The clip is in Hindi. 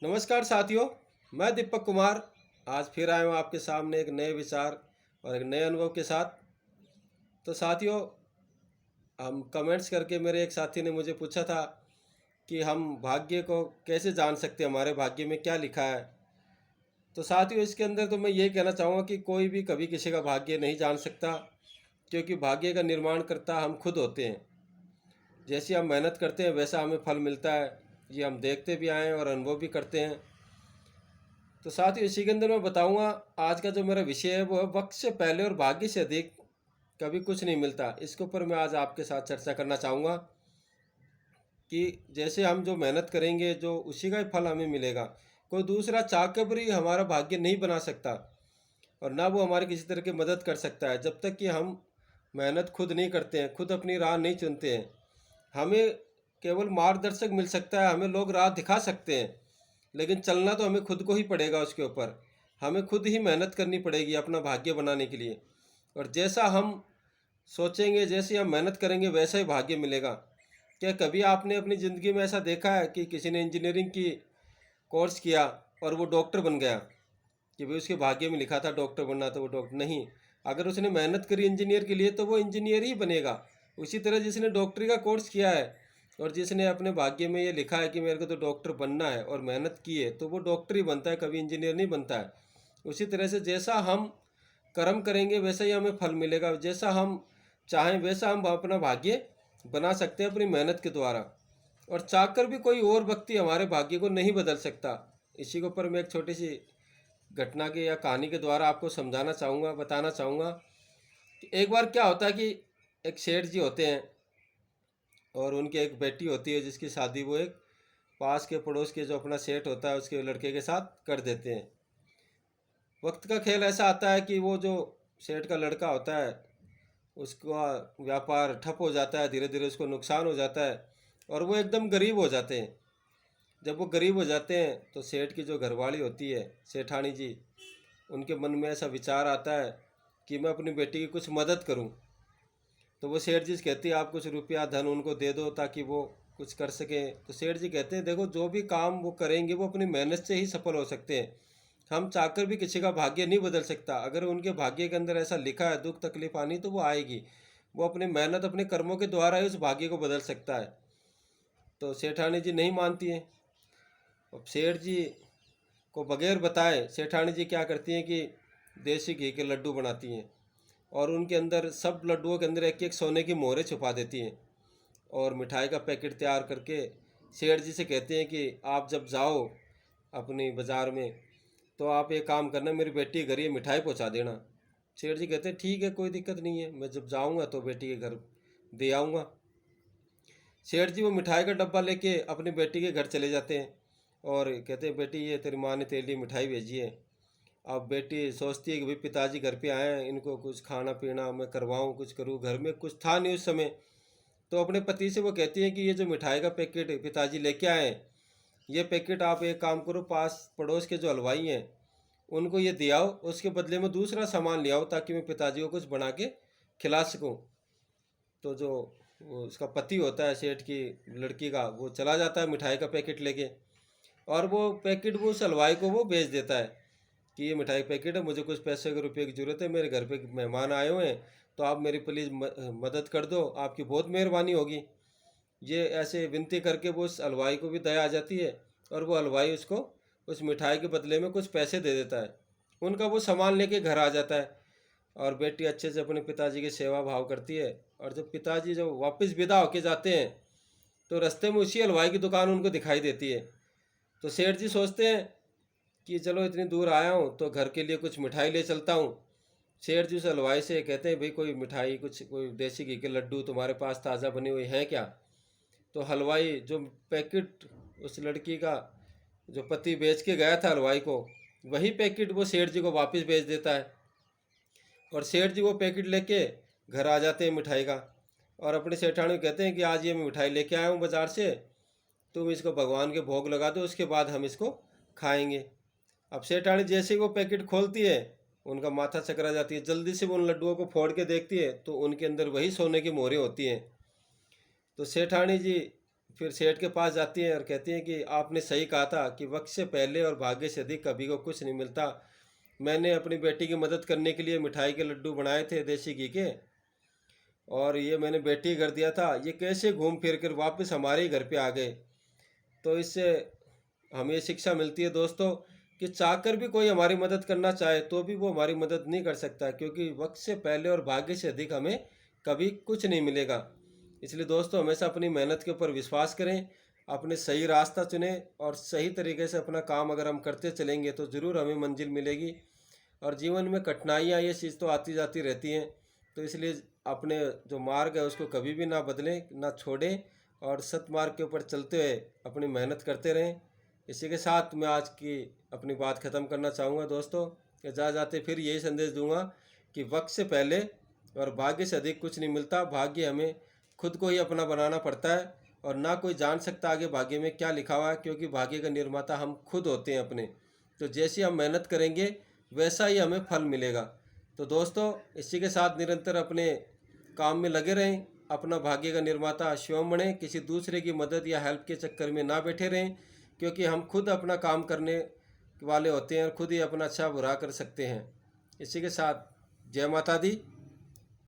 नमस्कार साथियों। मैं दीपक कुमार आज फिर आया हूँ आपके सामने एक नए विचार और एक नए अनुभव के साथ। तो साथियों, हम कमेंट्स करके मेरे एक साथी ने मुझे पूछा था कि हम भाग्य को कैसे जान सकते हैं, हमारे भाग्य में क्या लिखा है। तो साथियों, इसके अंदर तो मैं ये कहना चाहूँगा कि कोई भी कभी किसी का भाग्य नहीं जान सकता, क्योंकि भाग्य का निर्माण करता हम खुद होते हैं। जैसी हम मेहनत करते हैं वैसा हमें फल मिलता है, ये हम देखते भी आए हैं और अनुभव भी करते हैं। तो साथ ही इसी के अंदर मैं बताऊंगा, आज का जो मेरा विषय है वो है वक्त से पहले और भाग्य से अधिक कभी कुछ नहीं मिलता। इसके ऊपर मैं आज आपके साथ चर्चा करना चाहूँगा कि जैसे हम जो मेहनत करेंगे जो उसी का ही फल हमें मिलेगा। कोई दूसरा चाह के भी हमारा भाग्य नहीं बना सकता और ना वो हमारी किसी तरह की मदद कर सकता है, जब तक कि हम मेहनत खुद नहीं करते हैं, खुद अपनी राह नहीं चुनते हैं। हमें केवल मार्गदर्शक मिल सकता है, हमें लोग राह दिखा सकते हैं, लेकिन चलना तो हमें खुद को ही पड़ेगा। उसके ऊपर हमें खुद ही मेहनत करनी पड़ेगी अपना भाग्य बनाने के लिए। और जैसा हम सोचेंगे, जैसे हम मेहनत करेंगे वैसा ही भाग्य मिलेगा। क्या कभी आपने अपनी ज़िंदगी में ऐसा देखा है कि किसी ने इंजीनियरिंग की कोर्स किया और वो डॉक्टर बन गया, कि भाई उसके भाग्य में लिखा था डॉक्टर बनना तो वो डॉक्टर नहीं। अगर उसने मेहनत करी इंजीनियर के लिए तो वो इंजीनियर ही बनेगा। उसी तरह जिसने डॉक्टरी का कोर्स किया है और जिसने अपने भाग्य में ये लिखा है कि मेरे को तो डॉक्टर बनना है और मेहनत की है, तो वो डॉक्टर ही बनता है, कभी इंजीनियर नहीं बनता है। उसी तरह से जैसा हम कर्म करेंगे वैसा ही हमें फल मिलेगा। जैसा हम चाहें वैसा हम अपना भाग्य बना सकते हैं अपनी मेहनत के द्वारा। और चाहकर भी कोई और व्यक्ति हमारे भाग्य को नहीं बदल सकता। इसी के ऊपर मैं एक छोटी सी घटना के या कहानी के द्वारा आपको समझाना चाहूँगा, बताना चाहूँगा कि एक बार क्या होता है कि एक सेठ जी होते हैं और उनकी एक बेटी होती है जिसकी शादी वो एक पास के पड़ोस के जो अपना सेठ होता है उसके लड़के के साथ कर देते हैं। वक्त का खेल ऐसा आता है कि वो जो सेठ का लड़का होता है उसका व्यापार ठप हो जाता है, धीरे धीरे उसको नुकसान हो जाता है और वो एकदम गरीब हो जाते हैं। जब वो गरीब हो जाते हैं तो सेठ की जो घरवाली होती है, सेठानी जी, उनके मन में ऐसा विचार आता है कि मैं अपनी बेटी की कुछ मदद करूं। तो वो सेठ जी से कहती है आप कुछ रुपया धन उनको दे दो ताकि वो कुछ कर सकें। तो सेठ जी कहते हैं देखो, जो भी काम वो करेंगे वो अपनी मेहनत से ही सफल हो सकते हैं। हम चाहकर भी किसी का भाग्य नहीं बदल सकता। अगर उनके भाग्य के अंदर ऐसा लिखा है दुख तकलीफ आनी, तो वो आएगी। वो अपनी मेहनत अपने कर्मों के द्वारा ही उस भाग्य को बदल सकता है। तो सेठानी जी नहीं मानती हैं। अब सेठ जी को बगैर बताए सेठानी जी क्या करती हैं कि देसी घी के लड्डू बनाती हैं और उनके अंदर सब लड्डुओं के अंदर एक एक सोने की मोहरें छुपा देती हैं और मिठाई का पैकेट तैयार करके सेठ जी से कहते हैं कि आप जब जाओ अपनी बाज़ार में तो आप एक काम करना, मेरी बेटी के घर ये मिठाई पहुंचा देना। सेठ जी कहते हैं ठीक है, कोई दिक्कत नहीं है, मैं जब जाऊंगा तो बेटी के घर दे आऊँगा। सेठ जी वो मिठाई का डब्बा लेके अपनी बेटी के घर चले जाते हैं और कहते हैं बेटी ये तेरी माँ ने तेरे लिए मिठाई भेजी है। अब बेटी सोचती है कि भाई पिताजी घर पे आए हैं, इनको कुछ खाना पीना मैं करवाऊँ, कुछ करूँ। घर में कुछ था नहीं उस समय। तो अपने पति से वो कहती है कि ये जो मिठाई का पैकेट पिताजी लेके आए हैं, ये पैकेट आप एक काम करो, पास पड़ोस के जो हलवाई हैं उनको ये दिया हो, उसके बदले में दूसरा सामान ले आओ ताकि मैं पिताजी को कुछ बना के खिला सकूँ। तो जो वो उसका पति होता है सेठ की लड़की का, वो चला जाता है मिठाई का पैकेट लेके और वो पैकेट वो उस हलवाई को वो भेज देता है कि ये मिठाई पैकेट है, मुझे कुछ पैसे के रुपये की ज़रूरत है, मेरे घर पे मेहमान आए हुए हैं, तो आप मेरी प्लीज़ मदद कर दो, आपकी बहुत मेहरबानी होगी। ये ऐसे विनती करके वो उस हलवाई को भी दया आ जाती है और वो हलवाई उसको उस मिठाई के बदले में कुछ पैसे दे देता है। उनका वो सामान लेके घर आ जाता है और बेटी अच्छे से अपने पिताजी की सेवा भाव करती है। और जब पिताजी जब वापस विदा होके जाते हैं तो रास्ते में उसी हलवाई की दुकान उनको दिखाई देती है। तो सेठ जी सोचते हैं कि चलो इतनी दूर आया हूँ तो घर के लिए कुछ मिठाई ले चलता हूँ। सेठ जी उस हलवाई से कहते हैं भाई कोई मिठाई, कुछ कोई देसी घी के लड्डू तुम्हारे पास ताज़ा बने हुए हैं क्या? तो हलवाई जो पैकेट उस लड़की का जो पति बेच के गया था हलवाई को, वही पैकेट वो सेठ जी को वापस भेज देता है और सेठ जी वो पैकेट लेके घर आ जाते हैं मिठाई का और अपने सेठानी को कहते हैं कि आज ये मैं मिठाई लेके आया हूँ बाज़ार से, तुम इसको भगवान के भोग लगा दो, उसके बाद हम इसको खाएंगे। अब सेठानी जैसे ही वो पैकेट खोलती है उनका माथा चकरा जाती है। जल्दी से वो उन लड्डुओं को फोड़ के देखती है तो उनके अंदर वही सोने की मोहरें होती हैं। तो सेठानी जी फिर सेठ के पास जाती हैं और कहती हैं कि आपने सही कहा था कि वक्त से पहले और भाग्य से अधिक कभी को कुछ नहीं मिलता। मैंने अपनी बेटी की मदद करने के लिए मिठाई के लड्डू बनाए थे देसी घी के, और ये मैंने बेटी कर दिया था, ये कैसे घूम फिर कर वापस हमारे ही घर पे आ गए। तो इससे हमें ये शिक्षा मिलती है दोस्तों कि चाहकर भी कोई हमारी मदद करना चाहे तो भी वो हमारी मदद नहीं कर सकता, क्योंकि वक्त से पहले और भाग्य से अधिक हमें कभी कुछ नहीं मिलेगा। इसलिए दोस्तों हमेशा अपनी मेहनत के ऊपर विश्वास करें, अपने सही रास्ता चुनें और सही तरीके से अपना काम अगर हम करते चलेंगे तो ज़रूर हमें मंजिल मिलेगी। और जीवन में कठिनाइयाँ ये चीज़ तो आती जाती रहती हैं, तो इसलिए अपने जो मार्ग है उसको कभी भी ना बदलें, ना छोड़ें, और सतमार्ग के ऊपर चलते हुए अपनी मेहनत करते रहें। इसी के साथ मैं आज की अपनी बात ख़त्म करना चाहूँगा दोस्तों, कि जा जाते फिर यही संदेश दूंगा कि वक्त से पहले और भाग्य से अधिक कुछ नहीं मिलता। भाग्य हमें खुद को ही अपना बनाना पड़ता है, और ना कोई जान सकता आगे भाग्य में क्या लिखा हुआ है, क्योंकि भाग्य का निर्माता हम खुद होते हैं अपने। तो जैसी हम मेहनत करेंगे वैसा ही हमें फल मिलेगा। तो दोस्तों इसी के साथ निरंतर अपने काम में लगे रहें, अपना भाग्य का निर्माता स्वयं बने, किसी दूसरे की मदद या हेल्प के चक्कर में ना बैठे रहें, क्योंकि हम खुद अपना काम करने वाले होते हैं और खुद ही अपना अच्छा बुरा कर सकते हैं। इसी के साथ जय माता दी।